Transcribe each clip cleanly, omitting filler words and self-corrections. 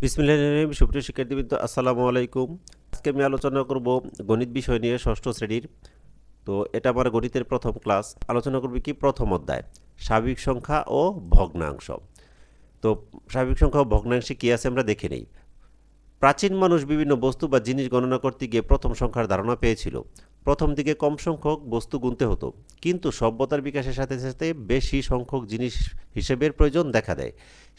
বিসমিল্লাহির রহমানির রহিম। সুপ্রিয় শিক্ষার্থীবৃন্দ, আসসালামু আলাইকুম। আজকে আমি আলোচনা করব গণিত বিষয় নিয়ে, ষষ্ঠ শ্রেণীর। তো এটা আমার গণিতের প্রথম ক্লাস। আলোচনা করব কি প্রথম অধ্যায়, স্বাভাবিক সংখ্যা ও ভগ্নাংশ। তো স্বাভাবিক সংখ্যা ও ভগ্নাংশে কী আছে আমরা দেখে নেই। প্রাচীন মানুষ বিভিন্ন বস্তু বা জিনিস গণনা করতে গিয়ে প্রথম সংখ্যার ধারণা পেয়েছিল। প্রথম দিকে কম সংখ্যক বস্তু গুনতে হতো, কিন্তু সভ্যতার বিকাশের সাথে সাথে বেশি সংখ্যক জিনিস হিসেবের প্রয়োজন দেখা দেয়।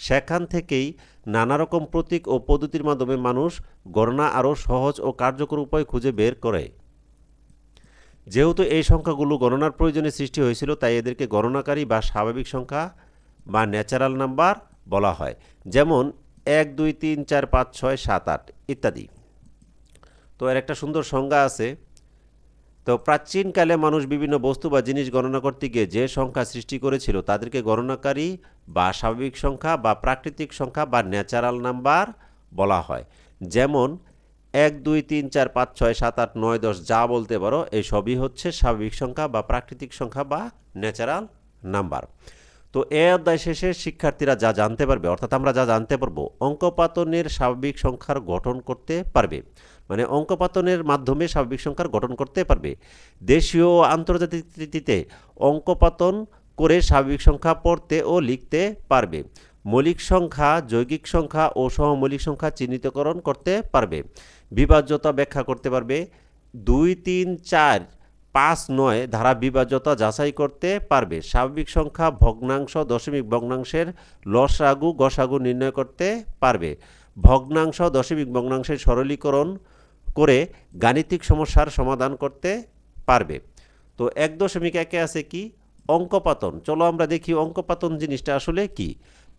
সেখান থেকেই নানা রকম প্রতীক ও পদ্ধতির মাধ্যমে মানুষ গণনা আরও সহজ ও কার্যকর উপায় খুঁজে বের করে। যেহেতু এই সংখ্যাগুলো গণনার প্রয়োজনে সৃষ্টি হয়েছিল, তাই এদেরকে গণনাকারী বা স্বাভাবিক সংখ্যা বা ন্যাচারাল নাম্বার বলা হয়। যেমন 1, 2, 3, 4, 5, 6, 7, 8 ইত্যাদি। তো এর একটা সুন্দর সংজ্ঞা আছে। তো প্রাচীনকালে মানুষ বিভিন্ন বস্তু বা জিনিস গণনা করতে গিয়ে যে সংখ্যা সৃষ্টি করেছিল তাদেরকে গণনাকারী বা স্বাভাবিক সংখ্যা বা প্রাকৃতিক সংখ্যা বা ন্যাচারাল নাম্বার বলা হয়। যেমন 1, 2, 3, 4, 5, 6, 7, 8, 9, 10 যা বলতে পারো, এই সবই হচ্ছে স্বাভাবিক সংখ্যা বা প্রাকৃতিক সংখ্যা বা ন্যাচারাল নাম্বার। তো এই অধ্যায় শেষে শিক্ষার্থীরা যা জানতে পারবে, অর্থাৎ আমরা যা জানতে পারবো, অঙ্কপাতনের স্বাভাবিক সংখ্যার গঠন করতে পারবে, মানে অঙ্কপাতনের মাধ্যমে স্বাভাবিক সংখ্যার গঠন করতে পারবে। দেশীয় ও আন্তর্জাতিক রীতিতে অঙ্কপাতন করে স্বাভাবিক সংখ্যা পড়তে ও লিখতে পারবে। মৌলিক সংখ্যা, যৌগিক সংখ্যা ও সহমৌলিক সংখ্যা চিহ্নিতকরণ করতে পারবে। বিভাজ্যতা ব্যাখ্যা করতে পারবে। 2, 3, 4, 5, 9 ধারা বিভাজ্যতা যাচাই করতে পারবে। স্বাভাবিক সংখ্যা, ভগ্নাংশ, দশমিক ভগ্নাংশের লসাগু গসাগু নির্ণয় করতে পারবে। ভগ্নাংশ, দশমিক ভগ্নাংশের সরলীকরণ করে গাণিতিক সমস্যার সমাধান করতে পারবে। তো 1.1 আছে কি অঙ্কপাতন। চলো আমরা দেখি অঙ্কপাতন জিনিসটা আসলে কি।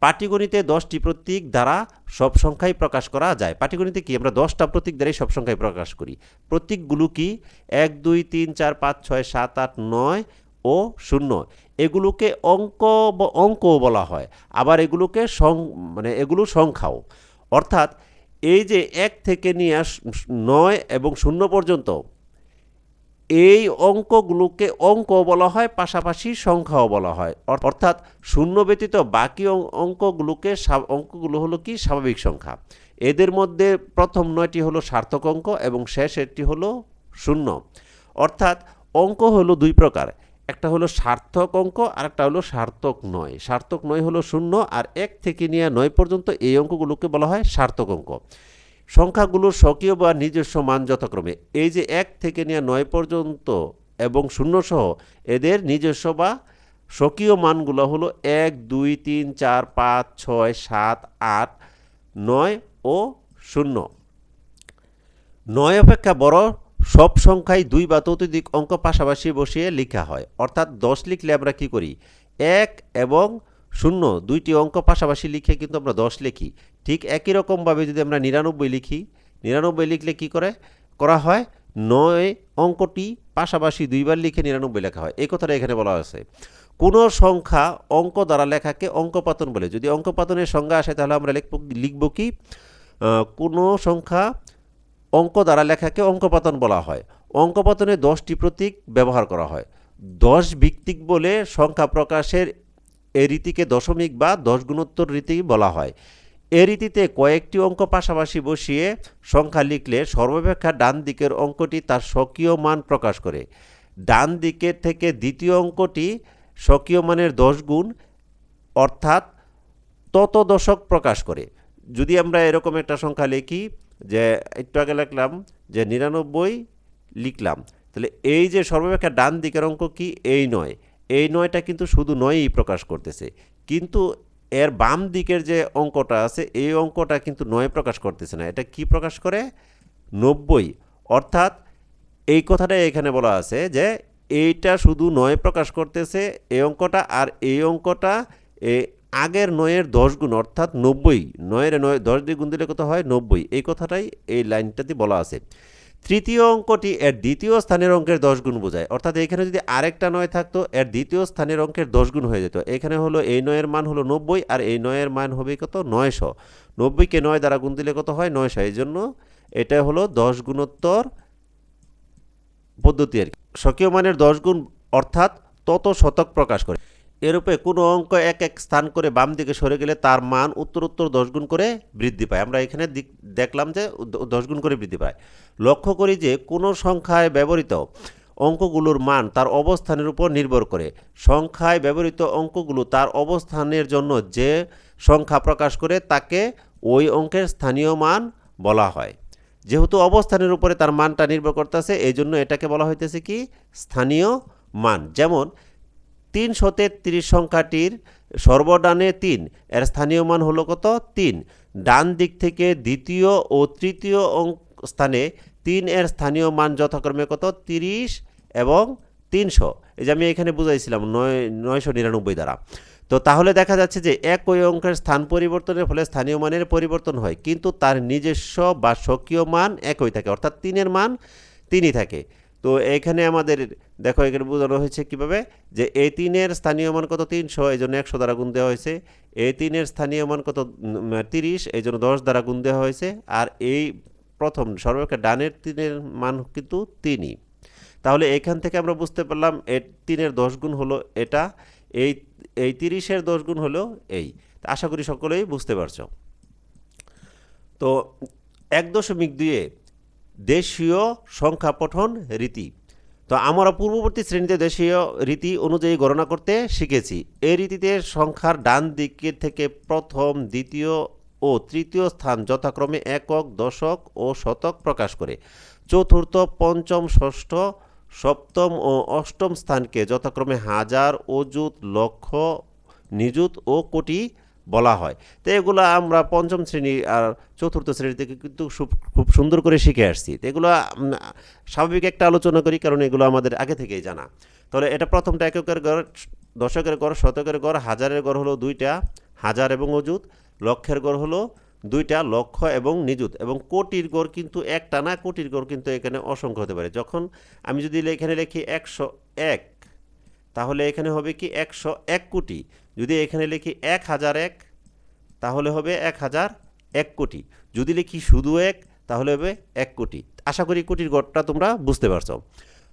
পাটিগণিতে 10টি প্রতীক দ্বারা সব সংখ্যাই প্রকাশ করা যায়। পাটিগণিতে কি আমরা 10টা প্রতীক দ্বারাই সব সংখ্যাই প্রকাশ করি। প্রতীকগুলো কি 1, 2, 3, 4, 5, 6, 7, 8, 9 ও 0। এগুলোকে অঙ্কও বলা হয়, আবার এগুলোকে এগুলো সংখ্যাও। অর্থাৎ এই যে 1 থেকে নিয়ে 9 এবং 0 পর্যন্ত এই অঙ্কগুলোকে অঙ্ক বলা হয়, পাশাপাশি সংখ্যাও বলা হয়। অর্থাৎ শূন্য ব্যতীত বাকি অঙ্কগুলো হলো কি স্বাভাবিক সংখ্যা। এদের মধ্যে প্রথম 9টি হলো সার্থক অঙ্ক এবং শেষেরটি হলো শূন্য। অর্থাৎ অঙ্ক হলো দুই প্রকার, একটা হলো সার্থক অঙ্ক আর একটা হলো সার্থক নয়। সার্থক নয় হলো শূন্য, আর 1 থেকে নিয়ে 9 পর্যন্ত এই অঙ্কগুলোকে বলা হয় সার্থক অঙ্ক। সংখ্যাগুলোর স্বকীয় বা নিজস্ব মান যথাক্রমে, এই যে 1 থেকে নিয়ে 9 পর্যন্ত এবং 0 সহ এদের নিজস্ব বা স্বকীয় মানগুলো হলো 1, 2, 3, 4, 5, 6, 7, 8, 9 ও 0। 9 অপেক্ষা বড় সব সংখ্যায় 2 বা ততোধিক অঙ্ক পাশাপাশি বসিয়ে লেখা হয়। অর্থাৎ 10 লিখলে আমরা কি করি, 1 এবং 0 দুইটি অঙ্ক পাশাপাশি লিখে কিন্তু আমরা 10 লিখি। ঠিক একই রকমভাবে যদি আমরা 99 লিখি, 99 লিখলে কি করা হয়, 9 অঙ্কটি পাশাপাশি দুইবার লিখে 99 লেখা হয়। এই কথাটা এখানে বলা আছে। কোনো সংখ্যা অঙ্ক দ্বারা লেখাকে অঙ্কপাতন বলে। যদি অঙ্কপাতনের সংজ্ঞা আসে তাহলে আমরা লিখব কি, কোনো সংখ্যা অঙ্ক দ্বারা লেখাকে অঙ্কপাতন বলা হয়। অঙ্কপাতনে 10টি প্রতীক ব্যবহার করা হয়। 10 ভিত্তিক বলে সংখ্যা প্রকাশের এ রীতিকে দশমিক বা 10 গুণোত্তর রীতি বলা হয়। এ রীতিতে কয়েকটি অঙ্ক পাশাপাশি বসিয়ে সংখ্যা লিখলে সর্বাপেক্ষা ডান দিকের অঙ্কটি তার স্বকীয় মান প্রকাশ করে। ডান দিকের থেকে দ্বিতীয় অঙ্কটি স্বকীয় মানের 10 গুণ, অর্থাৎ তত দশক প্রকাশ করে। যদি আমরা এরকম একটা সংখ্যা লিখি, যে একটু আগে লিখলাম যে 99 লিখলাম, তাহলে এই যে সর্বাপেক্ষা ডান দিকের অঙ্ক কি, এই 9, এই 9টা কিন্তু শুধু 9ই প্রকাশ করতেছে, কিন্তু এর বাম দিকের যে অঙ্কটা আছে এই অঙ্কটা কিন্তু 9 প্রকাশ করতেছে না, এটা কি প্রকাশ করে, 90। অর্থাৎ এই কথাটাই এখানে বলা আছে যে এইটা শুধু 9 প্রকাশ করতেছে এই অঙ্কটা, আর এই অঙ্কটা আগের 9-এর 10 গুণ, অর্থাৎ 90। 9-এর 10 দিয়ে গুণ দিলে কত হয়, 90। এই কথাটাই এই লাইনটাতে বলা আছে। তৃতীয় অঙ্কটি এর দ্বিতীয় স্থানের অঙ্কের 10 গুণ বোঝায়। অর্থাৎ এখানে যদি আরেকটা 9 থাকতো, এর দ্বিতীয় স্থানের অঙ্কের 10 গুণ হয়ে যেত। এখানে হলো এই 9-এর মান হলো 90, আর এই 9-এর মান হবে কত, 900। 90কে 9 দ্বারা গুণ দিলে কত হয়, 900। এই জন্য এটা হলো 10 গুণোত্তর পদ্ধতি আর কি। স্বকীয় মানের 10 গুণ অর্থাৎ তত শতক প্রকাশ করে। এরূপে কোনো অঙ্ক এক এক স্থান করে বাম দিকে সরে গেলে তার মান উত্তরোত্তর 10 গুণ করে বৃদ্ধি পায়। আমরা এখানে দেখলাম যে 10 গুণ করে বৃদ্ধি পায়। লক্ষ্য করি যে কোনো সংখ্যায় ব্যবহৃত অঙ্কগুলোর মান তার অবস্থানের উপর নির্ভর করে। সংখ্যায় ব্যবহৃত অঙ্কগুলো তার অবস্থানের জন্য যে সংখ্যা প্রকাশ করে তাকে ওই অঙ্কের স্থানীয় মান বলা হয়। যেহেতু অবস্থানের উপরে তার মানটা নির্ভর করতেছে, এই জন্য এটাকে বলা হইতেছে কি স্থানীয় মান। যেমন 333 সংখ্যাটির সর্বডানে 3, এর স্থানীয় মান হলো কত 3। ডান দিক থেকে দ্বিতীয় ও তৃতীয় স্থানে 3 এর স্থানীয় মান যথাক্রমে কত 30 এবং 300। এই যে আমি এখানে বুঝাইছিলাম 999 দ্বারা। তো তাহলে দেখা যাচ্ছে যে একই অঙ্কের স্থান পরিবর্তনের ফলে স্থানীয় মানের পরিবর্তন হয়, কিন্তু তার নিজস্ব বা স্বকীয় মান একই থাকে, অর্থাৎ 3-এর মান 3ই থাকে। তো এখানে আমাদের দেখো এখানে বোঝানো হয়েছে কিভাবে, যে এই 3-এর স্থানীয় মান কত 300, এই জন্য 100 দ্বারা গুণ দেওয়া হয়েছে। এই 3-এর স্থানীয় মান কত 30, এই জন্য 10 দ্বারা গুণ দেওয়া হয়েছে। আর এই প্রথম সর্বাপেক্ষা ডানের 3-এর মান কিন্তু 3ই। তাহলে এখান থেকে আমরা বুঝতে পারলাম 3-এর 10 গুণ হলো এটা, এই 30-এর 10 গুণ হলো এই। আশা করি সকলেই বুঝতে পারছো। তো 1.2 দেশীয় সংখ্যা পঠন রীতি। তো আমরা পূর্ববর্তী শ্রেণীতে দেশীয় রীতি অনুযায়ী গণনা করতে শিখেছি। এই রীতিতে সংখ্যার ডান দিকে থেকে প্রথম, দ্বিতীয় ও তৃতীয় স্থান যথাক্রমে একক, দশক ও শতক প্রকাশ করে। চতুর্থ, পঞ্চম, ষষ্ঠ, সপ্তম ও অষ্টম স্থানকে যথাক্রমে হাজার, অযুত, লক্ষ, নিযুত ও কোটি বলা হয়। তো এগুলো আমরা পঞ্চম শ্রেণী আর চতুর্থ শ্রেণী থেকে কিন্তু খুব সুন্দর করে শিখে আসছি। তো এগুলো স্বাভাবিক একটা আলোচনা করি, কারণ এগুলো আমাদের আগে থেকেই জানা। তাহলে এটা প্রথমটা এককের গড়, দশকের গড়, শতকের গড়, হাজারের গড় হলো 2টা, হাজার এবং অযুত। লক্ষের গড় হলো 2টা, লক্ষ এবং নিযুত। এবং কোটির গড় কিন্তু একটা না, কোটির গড় কিন্তু এখানে অসংখ্য হতে পারে। যখন আমি যদি এখানে লিখি 101, তাহলে এখানে হবে কি 101 কোটি। যদি এখানে লিখি 1001, তাহলে হবে 1001 কোটি। যদি লিখি শুধু 1, তাহলে হবে 1 কোটি। আশা করি কোটির গড়টা তোমরা বুঝতে পারছো।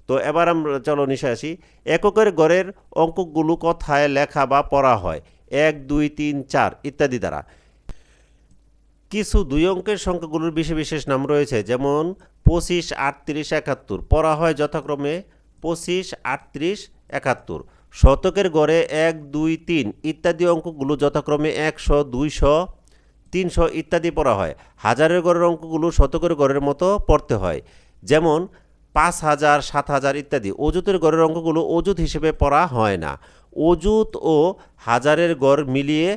তো এবার আমরা চলো নিচে আসি। এককের গড়ের অঙ্কগুলো কথায় লেখা বা পড়া হয় 1, 2, 3, 4 ইত্যাদি দ্বারা। কিছু 2 অঙ্কের সংখ্যাগুলোর বিশেষ বিশেষ নাম রয়েছে, যেমন 25, 38, 71 পড়া হয় যথাক্রমে 25, 38, 71। শতকের গড়ে 1, 2, 3 ইত্যাদি অঙ্কগুলো যথাক্রমে 100, 200, 300 ইত্যাদি পড়া হয়। হাজারের গড়ের অঙ্কগুলো শতকের গড়ের মতো পড়তে হয়, যেমন 5000, 7000 ইত্যাদি। অযুতের গড়ের অঙ্কগুলো অযুত হিসেবে পড়া হয় না। অযুত ও হাজারের গড় মিলিয়ে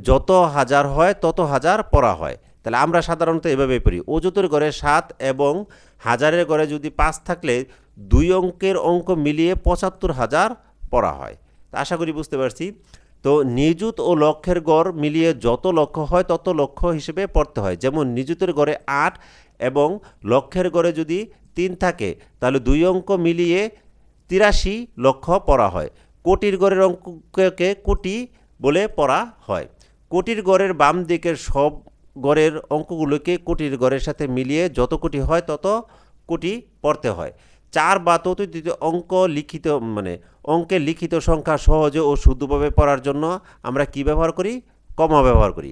যত হাজার হয় তত হাজার পড়া হয়। তাহলে আমরা সাধারণত এভাবেই পড়ি, অযুতের গড়ে 7 এবং হাজারের গড়ে যদি 5 থাকলে 2 অঙ্কের অঙ্ক মিলিয়ে 75,000 পড়া হয়। তা আশা করি বুঝতে পারছি। তো নিযুত ও লক্ষের গড় মিলিয়ে যত লক্ষ হয় তত লক্ষ হিসেবে পড়তে হয়, যেমন নিযুতের গড়ে 8 এবং লক্ষের গড়ে যদি 3 থাকে তাহলে 2 অঙ্ক মিলিয়ে 83 লক্ষ পড়া হয়। কোটির গড়ের অঙ্ককে কোটি বলে পড়া হয়। কোটির গড়ের বাম দিকের সব গড়ের অঙ্কগুলোকে কোটির গড়ের সাথে মিলিয়ে যত কোটি হয় তত কোটি পড়তে হয়। 4 বা ততোধিক অঙ্ক লিখিত অঙ্কে লিখিত সংখ্যা সহজে ও শুদ্ধভাবে পড়ার জন্য আমরা কি ব্যবহার করি? কমা ব্যবহার করি।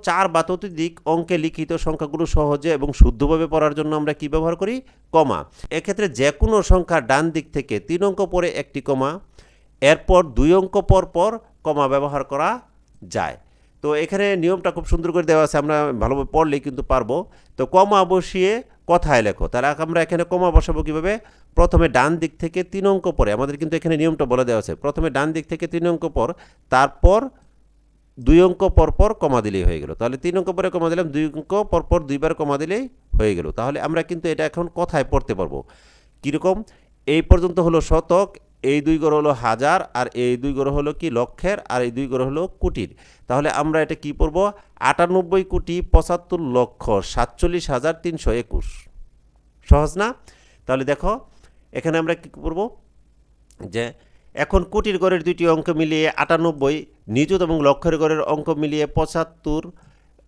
4 বা ততোধিক অঙ্কে লিখিত সংখ্যাগুলো সহজে এবং শুদ্ধভাবে পড়ার জন্য আমরা কি ব্যবহার করি? কমা। এক্ষেত্রে যে কোনো সংখ্যার ডান দিক থেকে 3 অঙ্ক পরে একটি কমা, এরপর 2 অঙ্ক পর পর কমা ব্যবহার করা যায়। তো এখানে নিয়মটা খুব সুন্দর করে দেওয়া আছে, আমরা ভালোভাবে পড়লেই কিন্তু পারবো। তো কমা বসিয়ে কথায় লেখো। তাহলে আমরা এখানে কমা বসাবো কীভাবে? প্রথমে ডান দিক থেকে 3 অঙ্ক পরে, আমাদের কিন্তু এখানে নিয়মটা বলে দেওয়া আছে, প্রথমে ডান দিক থেকে 3 অঙ্ক পর, তারপর 2 অঙ্ক পর পর কমা দিলেই হয়ে গেল। তাহলে 3 অঙ্ক পরে কমা দিলাম, 2 অঙ্ক পর পর 2বার কমা দিলেই হয়ে গেল। তাহলে আমরা কিন্তু এটা এখন কথায় পড়তে পারবো। কীরকম? এই পর্যন্ত হলো শতক, এই 2 গড় হলো হাজার, আর এই 2 গড় হলো কি লক্ষের, আর এই 2 গড় হলো কোটির। তাহলে আমরা এটা কি পড়ব? 98,75,47,321। সহজ না? তাহলে দেখো এখানে আমরা কি করব, যে এখন কোটির গড়ের 2টি অঙ্ক মিলিয়ে 98, নিযুত এবং লক্ষের গড়ের অঙ্ক মিলিয়ে 75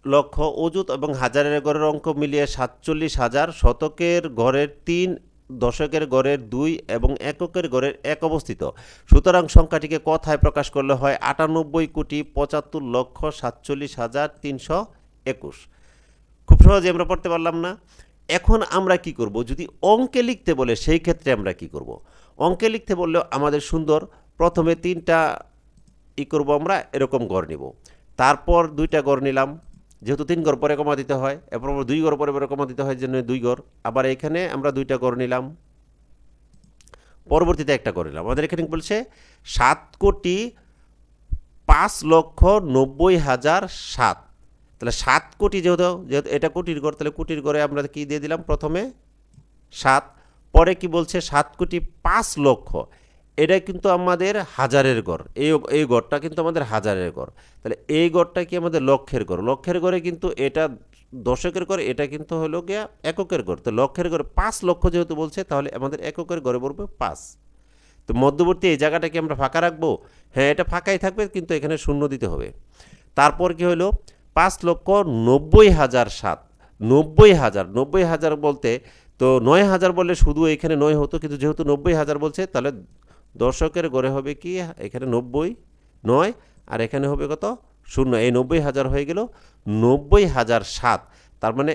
লক্ষ, অযুত এবং হাজারের গড়ের অঙ্ক মিলিয়ে 47,000, শতকের গড়ের 3 দশকের গড়ের 2 এবং এককের গড়ের 1 অবস্থিত। সুতরাং সংখ্যাটিকে কথায় প্রকাশ করলে হয় 98,75,47,321। খুব সহজে আমরা পড়তে পারলাম না? এখন আমরা কি করব, যদি অঙ্কে লিখতে বলে সেই ক্ষেত্রে আমরা কি করব? অঙ্কে লিখতে বললেও আমাদের সুন্দর, প্রথমে 3টা করব, আমরা এরকম গড় নিব, তারপর 2টা গড় নিলাম, যেহেতু 3 গড় পরে কমা দিতে হয়, এরপর 2 গড় পরে পরে কমা দিতে হয়, জন্য 2 গড়, আবার এখানে আমরা 2টা গড় নিলাম, পরবর্তীতে একটা গড় নিলাম। আমাদের এখানে বলছে 7,05,90,007। তাহলে 7 কোটি, যেহেতু যেহেতু এটা কোটির গড়, তাহলে কোটির গড়ে আমরা কি দিয়ে দিলাম, প্রথমে 7, পরে কি বলছে 7,05,00,000। এটা কিন্তু আমাদের হাজারের গড়, এই গড়টা কিন্তু আমাদের হাজারের গড়। তাহলে এই গড়টা কি আমাদের লক্ষের গড়, লক্ষের গড়ে কিন্তু এটা দশকের গড়, এটা কিন্তু হলো গিয়া এককের গড়। তো লক্ষের গড়ে 5 লক্ষ যেহেতু বলছে, তাহলে আমাদের এককের গড়ে পড়বে 5। তো মধ্যবর্তী এই জায়গাটা কি আমরা ফাঁকা রাখবো? হ্যাঁ, এটা ফাঁকাই থাকবে, কিন্তু এখানে শূন্য দিতে হবে। তারপর কি হলো, 5,90,007। 90,000, 90,000 বলতে তো 9,000 বললে শুধু এখানে 9 হতো, কিন্তু যেহেতু 90,000 বলছে, তাহলে দশকের গড়ে হবে কি, এখানে 90, 9, আর এখানে হবে কত, শূন্য। এই 90,000 হয়ে গেল 90,007। তার মানে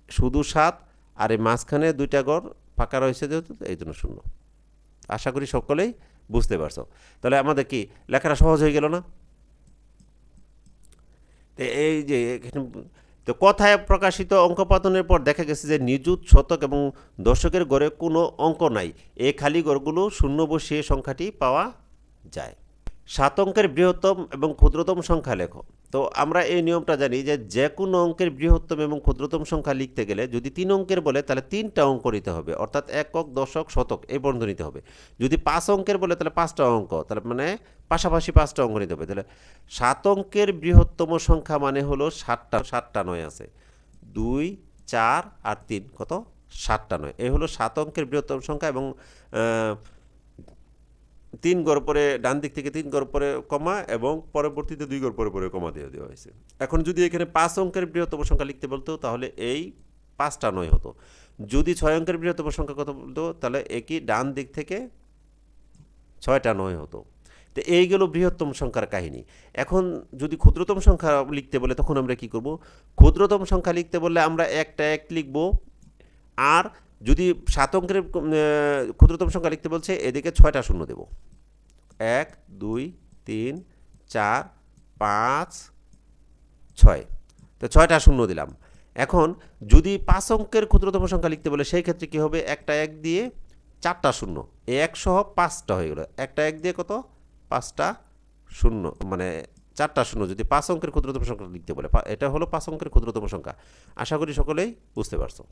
শুধু 7, আর এই মাঝখানে 2টা গড় ফাঁকা রয়েছে যেহেতু, এই জন্য শূন্য। আশা করি সকলেই বুঝতে পারছো। তাহলে আমাদের কি লেখাটা সহজ হয়ে গেল না? তো এই যে এখানে তো কথায় প্রকাশিত অঙ্ক পাতনের পর দেখা গেছে যে নিযুত, শতক এবং দশকের গড়ে কোনো অঙ্ক নাই, এই খালি গড়গুলো শূন্য বসিয়ে সংখ্যাটি পাওয়া যায়। 7 অঙ্কের বৃহত্তম এবং ক্ষুদ্রতম সংখ্যা লেখো। তো আমরা এই নিয়মটা জানি যে যে কোনো অঙ্কের বৃহত্তম এবং ক্ষুদ্রতম সংখ্যা লিখতে গেলে যদি 3 অঙ্কের বলে, তাহলে 3টা অঙ্ক নিতে হবে, অর্থাৎ একক, দশক, শতক এই পর্যন্ত নিতে হবে। যদি 5 অঙ্কের বলে, তাহলে 5টা অঙ্ক, তাহলে মানে পাশাপাশি 5টা অঙ্ক নিতে হবে। তাহলে 7 অঙ্কের বৃহত্তম সংখ্যা মানে হলো 7টা 9 আছে, 2, 4 আর 3 কত, 7টা 9। এই হলো 7 অঙ্কের বৃহত্তম সংখ্যা। এবং 3 গড় পরে ডান দিক থেকে 3 গড় পরে কমা, এবং পরবর্তীতে 2 গড় পরে পরে কমা দিয়ে দেওয়া হয়েছে। এখন যদি এখানে 5 অঙ্কের বৃহত্তম সংখ্যা লিখতে বলতো, তাহলে এই 5টা 9 হতো। যদি 6 অঙ্কের বৃহত্তম সংখ্যা কত বলতো, তাহলে একই ডান দিক থেকে 6টা 9 হতো। তো এইগুলো বৃহত্তম সংখ্যার কাহিনী। এখন যদি ক্ষুদ্রতম সংখ্যা লিখতে বলে, তখন আমরা কি করব? ক্ষুদ্রতম সংখ্যা লিখতে বললে আমরা একটা 1 লিখব, আর যদি 7 অঙ্কের ক্ষুদ্রতম সংখ্যা লিখতে বলছে, এদিকে 6টা শূন্য দেব। 1, 2, 3, 4, 5, 6। তো 6টা শূন্য দিলাম। এখন যদি 5 অঙ্কের ক্ষুদ্রতম সংখ্যা লিখতে বলে, সেই ক্ষেত্রে কি হবে, একটা 1 দিয়ে 4টা শূন্য, এই 1 সহ 5টা হয়ে গেল। একটা 1 দিয়ে কত, 5টা শূন্য, মানে 4টা শূন্য যদি 5 অঙ্কের ক্ষুদ্রতম সংখ্যা লিখতে বলে। এটা হলো 5 অঙ্কের ক্ষুদ্রতম সংখ্যা। আশা করি সকলেই বুঝতে পারছো।